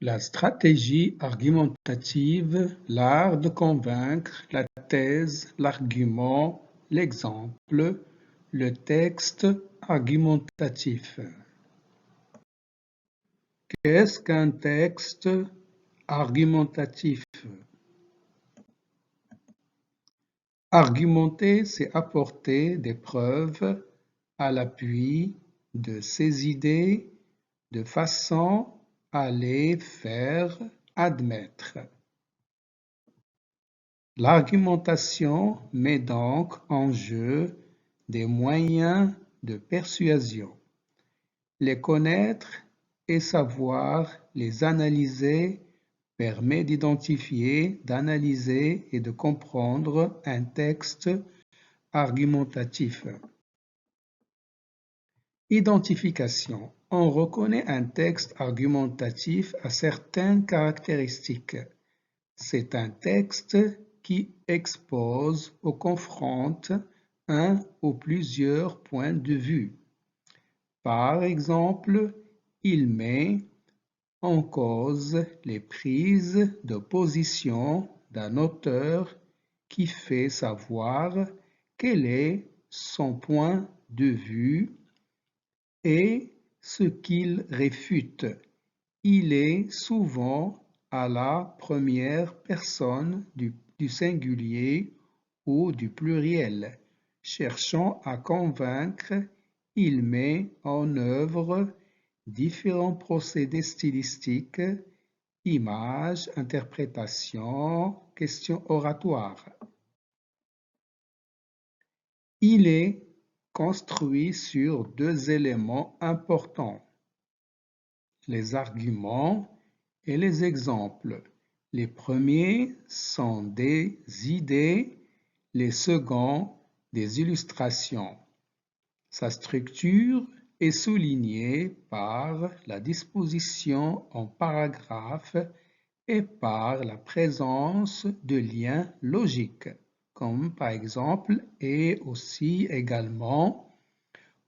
La stratégie argumentative, l'art de convaincre, la thèse, l'argument, l'exemple, le texte argumentatif. Qu'est-ce qu'un texte argumentatif? Argumenter, c'est apporter des preuves à l'appui de ses idées de façon à les faire admettre. L'argumentation met donc en jeu des moyens de persuasion. Les connaître et savoir les analyser permet d'identifier, d'analyser et de comprendre un texte argumentatif. Identification. On reconnaît un texte argumentatif à certaines caractéristiques. C'est un texte qui expose ou confronte un ou plusieurs points de vue. Par exemple, il met en cause les prises de position d'un auteur qui fait savoir quel est son point de vue et ce qu'il réfute. Il est souvent à la première personne du singulier ou du pluriel. Cherchant à convaincre, il met en œuvre différents procédés stylistiques, images, interprétation, questions oratoires. Il est construit sur deux éléments importants, les arguments et les exemples. Les premiers sont des idées, les seconds des illustrations. Sa structure est soulignée par la disposition en paragraphes et par la présence de liens logiques, comme par exemple et aussi également,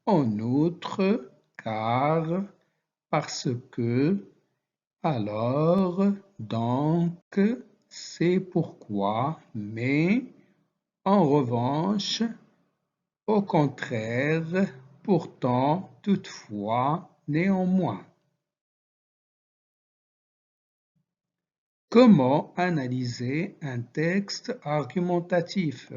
en outre, car, parce que, alors, donc, c'est pourquoi, mais, en revanche, au contraire, pourtant, toutefois, néanmoins. Comment analyser un texte argumentatif?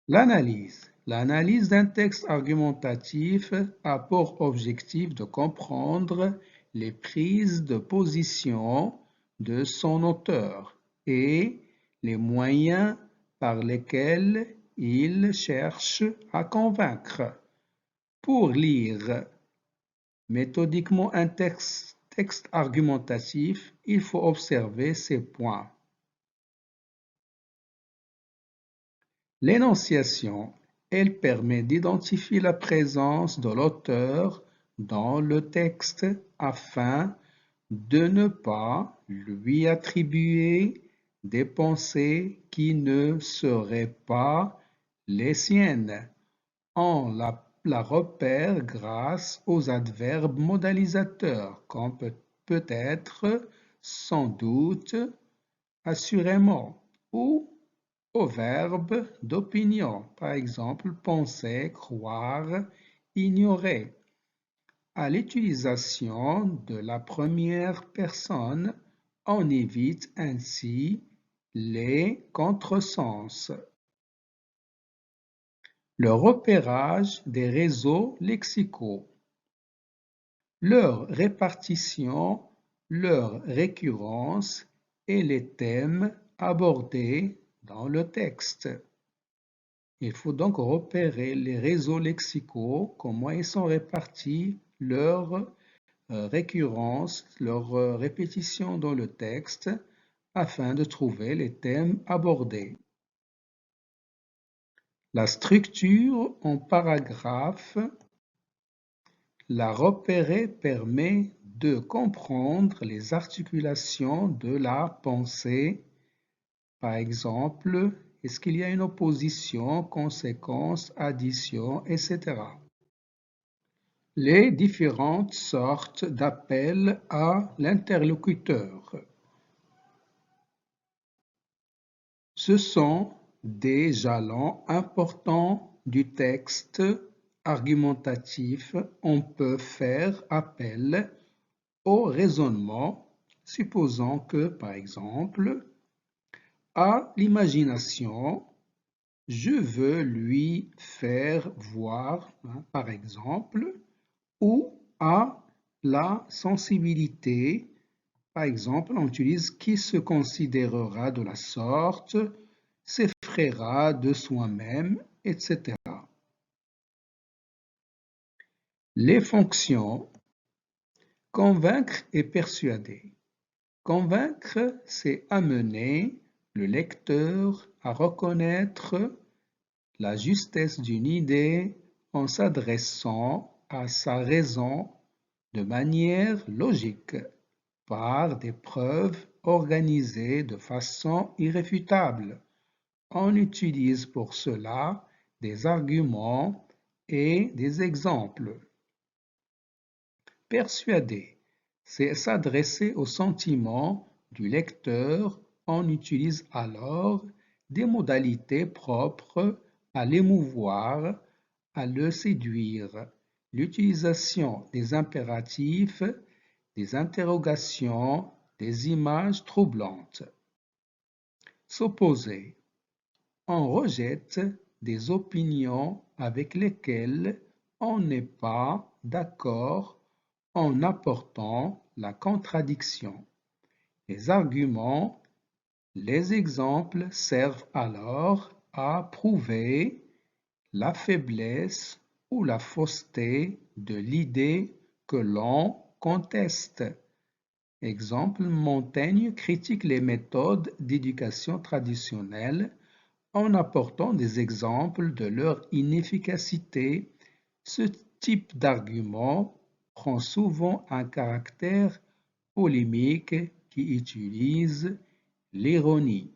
L'analyse. L'analyse d'un texte argumentatif a pour objectif de comprendre les prises de position de son auteur et les moyens par lesquels il cherche à convaincre. Pour lire méthodiquement un texte argumentatif, il faut observer ces points. L'énonciation, elle permet d'identifier la présence de l'auteur dans le texte afin de ne pas lui attribuer des pensées qui ne seraient pas les siennes. On la repère grâce aux adverbes modalisateurs, comme peut-être, sans doute, assurément, ou au verbe d'opinion, par exemple penser, croire, ignorer. À l'utilisation de la première personne, on évite ainsi les contresens. Le repérage des réseaux lexicaux. Leur répartition, leur récurrence et les thèmes abordés dans le texte. Il faut donc repérer les réseaux lexicaux, comment ils sont répartis, leur récurrence, leur répétition dans le texte, afin de trouver les thèmes abordés. La structure en paragraphe, la repérer permet de comprendre les articulations de la pensée. Par exemple, est-ce qu'il y a une opposition, conséquence, addition, etc. les différentes sortes d'appels à l'interlocuteur. Ce sont des jalons importants du texte argumentatif. On peut faire appel au raisonnement, supposons que, par exemple, à l'imagination, je veux lui faire voir, par exemple, ou à la sensibilité. Par exemple, on utilise qui se considérera de la sorte, s'effraiera de soi-même, etc. Les fonctions convaincre et persuader. Convaincre, c'est amener le lecteur à reconnaître la justesse d'une idée en s'adressant à sa raison de manière logique, par des preuves organisées de façon irréfutable. On utilise pour cela des arguments et des exemples. Persuader, c'est s'adresser au sentiment du lecteur. On utilise alors des modalités propres à l'émouvoir, à le séduire. L'utilisation des impératifs, des interrogations, des images troublantes. S'opposer. On rejette des opinions avec lesquelles on n'est pas d'accord en apportant la contradiction. Les arguments, les exemples servent alors à prouver la faiblesse ou la fausseté de l'idée que l'on conteste. Exemple, Montaigne critique les méthodes d'éducation traditionnelles en apportant des exemples de leur inefficacité. Ce type d'argument prend souvent un caractère polémique qui utilise l'ironie.